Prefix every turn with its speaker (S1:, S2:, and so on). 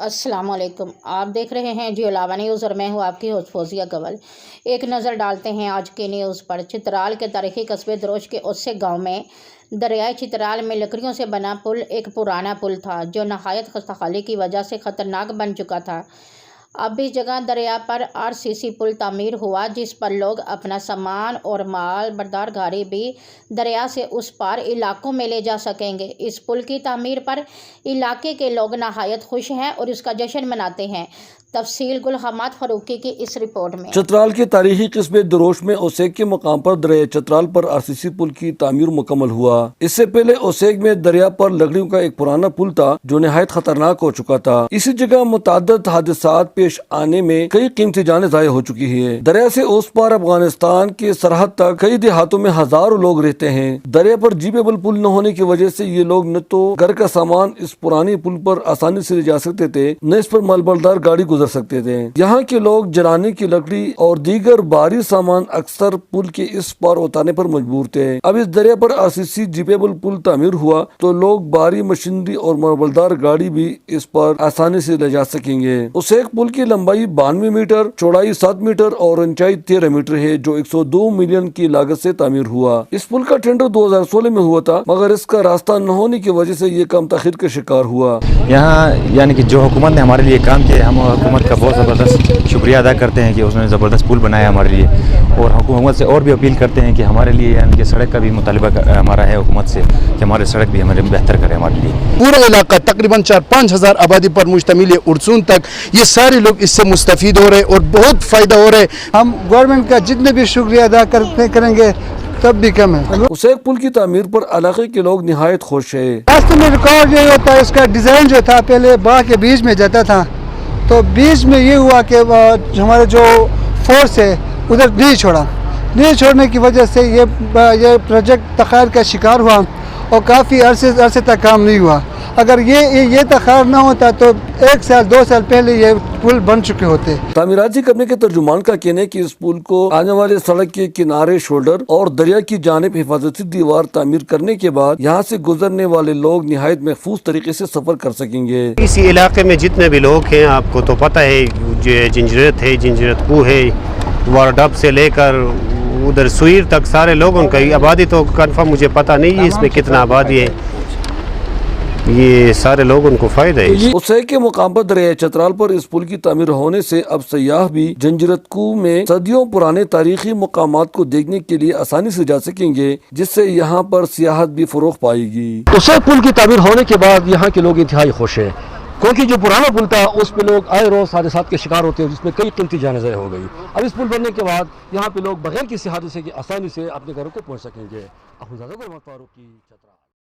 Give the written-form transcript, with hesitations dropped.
S1: अस्सलाम वालेकुम। आप देख रहे हैं जियो लावा न्यूज़ और मैं हूं आपकी होस्ट फौजिया कंवल। एक नज़र डालते हैं आज के न्यूज़ पर। चित्राल के तारीखी कस्बे दरोश के उससे गांव में दरियाई चित्राल में लकड़ियों से बना पुल एक पुराना पुल था जो नहायत खस्ताहाली की वजह से ख़तरनाक बन चुका था। अब इस जगह दरिया पर आरसीसी पुल तामीर हुआ जिस पर लोग अपना सामान और माल बरदार गाड़ी भी दरिया से उस पार इलाकों में ले जा सकेंगे। इस पुल की तामीर पर इलाके के लोग नहायत खुश हैं और इसका जश्न मनाते हैं। तफसील गुल हमाद फरूकी की इस रिपोर्ट में।
S2: चित्राल के तारीखी कस्बे दरोश में ओसेक के मकाम पर दरिया चित्राल पर आरसीसी पुल की तामीर मुकम्मल हुआ। इससे पहले ओसेक में दरिया पर लकड़ियों का एक पुराना पुल था जो निहायत खतरनाक हो चुका था। इसी जगह मुतअद्दिद हादसात पेश आने में कई कीमती जानें ज़ाया हो चुकी है। दरिया से उस पार अफगानिस्तान के सरहद तक कई देहातों में हजारों लोग रहते हैं। दरिया पर जीपेबल पुल न होने की वजह से ये लोग न तो घर का सामान इस पुराने पुल पर आसानी से ले जा सकते थे, न इस पर मालबरदार गाड़ी गुजर सकते थे। यहाँ के लोग जलाने की लकड़ी और दीगर भारी सामान अक्सर पुल के इस पार उतारने पर मजबूर थे। अब इस दरिया पर आरसीसी जीपेबल पुल तामीर हुआ तो लोग भारी मशीनरी और मालबरदार गाड़ी भी इस पर आसानी से ले जा सकेंगे। उस एक पुल की लंबाई 92 मीटर, चौड़ाई 7 मीटर और ऊंचाई 13 मीटर है जो 102 मिलियन की लागत से तामीर हुआ। इस पुल का टेंडर 2016 में हुआ था मगर इसका रास्ता न होने की वजह से ये काम तखीर का शिकार हुआ।
S3: यहाँ यानी कि जो हुकूमत ने हमारे लिए काम किया, हम हुकूमत का बहुत ज़बरदस्त शुक्रिया अदा करते हैं कि उसने ज़बरदस्त पुल बनाया हमारे लिए। और हुकूमत से और भी अपील करते हैं कि हमारे लिए यानी कि सड़क का भी मुतालबा हमारा है हुकूमत से कि हमारे सड़क भी हमारे बेहतर करे हमारे लिए।
S4: पूरा इलाका तकरीबन 4-5 हज़ार आबादी पर मुश्तमिल है। उर्सून तक ये सारे लोग इससे मुस्तफ़ीद हो रहे और बहुत फ़ायदा हो रहा है। हम गवर्नमेंट का जितने भी शुक्रिया अदा करेंगे तब भी कम है।
S2: उस एक पुल की तामीर पर इलाके के लोग निहायत खुश है।
S4: रास्ते में रिकॉर्ड ये होता है, इसका डिज़ाइन जो था पहले बाग के बीच में जाता था तो बीच में ये हुआ कि हमारा जो फोर्स है उधर नहीं छोड़ने की वजह से ये प्रोजेक्ट तखार का शिकार हुआ और काफ़ी अरसे तक काम नहीं हुआ। अगर ये तखार ना होता तो 1 साल 2 साल पहले ये पुल बन चुके होते।
S2: तामीराती कंपनी के तर्जुमान का कहना है कि इस पुल को आने वाले सड़क के किनारे शोल्डर और दरिया की जानिब हिफाजती दीवार तामीर करने के बाद यहाँ से गुजरने वाले लोग निहायत महफूज तरीके से सफर कर सकेंगे।
S5: इसी इलाके में जितने भी लोग हैं आपको तो पता है, जो जिंजरत है, जिंजरत कू है, वारडब से लेकर उधर सुईर तक सारे लोगों का आबादी तो कंफर्म मुझे पता नहीं है इसमें कितना आबादी है, ये सारे लोग उनको फायदा है।
S2: उसे के मुकाम पर दरिया चित्राल पर इस पुल की तामीर होने से अब सयाह भी जंजरतकू में सदियों पुराने तारीखी मुकामात को देखने के लिए आसानी से जा सकेंगे जिससे यहाँ पर सियाहत भी फरोग पाएगी।
S6: उसे पुल की तामीर होने के बाद यहाँ के लोग इंतहाई खुश हैं क्योंकि जो पुराना पुल था उस पे लोग आए रोज हादसात के शिकार होते हैं जिसमें कई कीमती जानें ज़ाया हो गई। अब इस पुल बनने के बाद यहाँ पे लोग बगैर किसी हादसे की आसानी से अपने घरों को पहुँच सकेंगे। फारूकी, चित्राल।